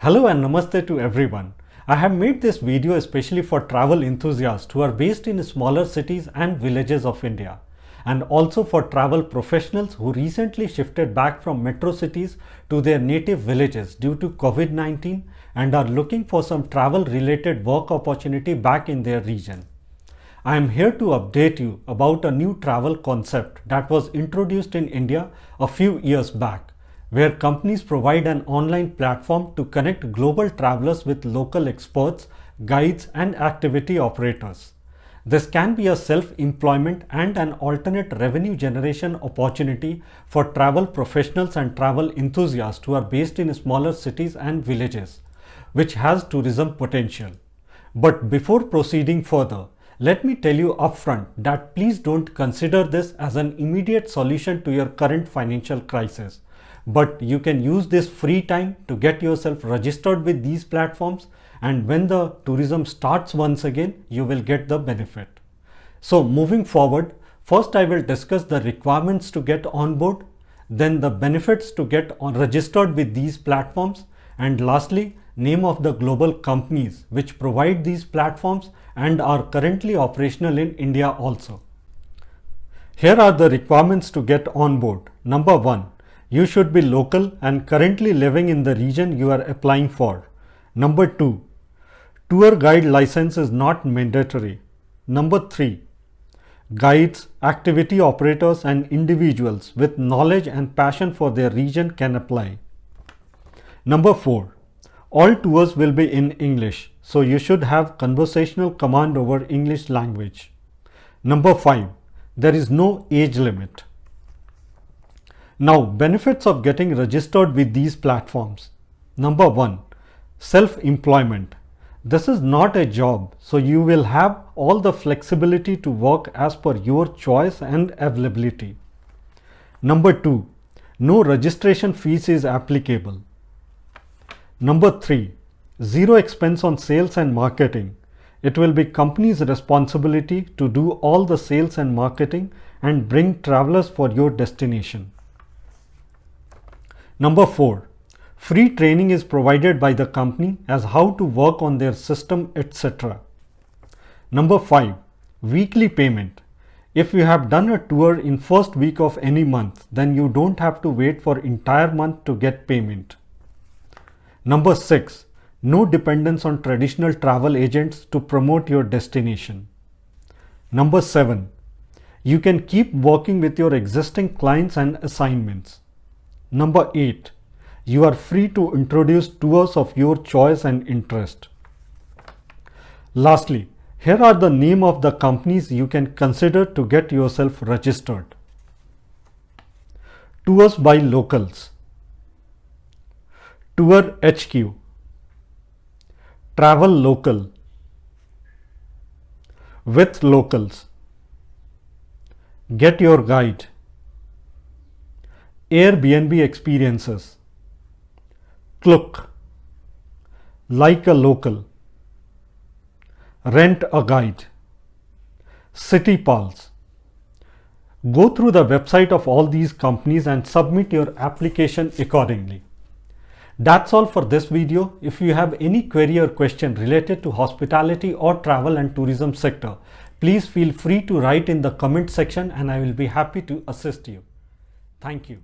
Hello and namaste to everyone. I have made this video especially for travel enthusiasts who are based in smaller cities and villages of India, and also for travel professionals who recently shifted back from metro cities to their native villages due to COVID-19 and are looking for some travel related work opportunity back in their region. I am here to update you about a new travel concept that was introduced in India a few years back, where companies provide an online platform to connect global travelers with local experts, guides, and activity operators. This can be a self-employment and an alternate revenue generation opportunity for travel professionals and travel enthusiasts who are based in smaller cities and villages, which has tourism potential. But before proceeding further, let me tell you upfront that please don't consider this as an immediate solution to your current financial crisis. But you can use this free time to get yourself registered with these platforms, and when the tourism starts once again, you will get the benefit. So moving forward, first I will discuss the requirements to get on board, then the benefits to get registered with these platforms, and lastly, name of the global companies which provide these platforms and are currently operational in India also. Here are the requirements to get on board. Number 1. You should be local and currently living in the region you are applying for. Number 2. Tour guide license is not mandatory. Number 3. Guides, activity operators and individuals with knowledge and passion for their region can apply. Number 4. All tours will be in English, so you should have conversational command over English language. Number 5. There is no age limit. Now, benefits of getting registered with these platforms. Number 1. Self-employment. This is not a job, so you will have all the flexibility to work as per your choice and availability. Number 2. No registration fees is applicable. Number 3. Zero expense on sales and marketing. It will be company's responsibility to do all the sales and marketing and bring travelers for your destination. Number 4. Free training is provided by the company as how to work on their system, etc. Number 5. Weekly payment. If you have done a tour in first week of any month, then you don't have to wait for entire month to get payment. Number 6. No dependence on traditional travel agents to promote your destination. Number 7. You can keep working with your existing clients and assignments. Number 8. You are free to introduce tours of your choice and interest. Lastly, here are the name of the companies you can consider to get yourself registered. Tours by locals. Tour HQ. Travel local. With locals. Get your guide. Airbnb experiences. Klook. Like a local. Rent a guide. CityPals. Go through the website of all these companies and submit your application accordingly. That's all for this video. If you have any query or question related to hospitality or travel and tourism sector, please feel free to write in the comment section and I will be happy to assist you. Thank you.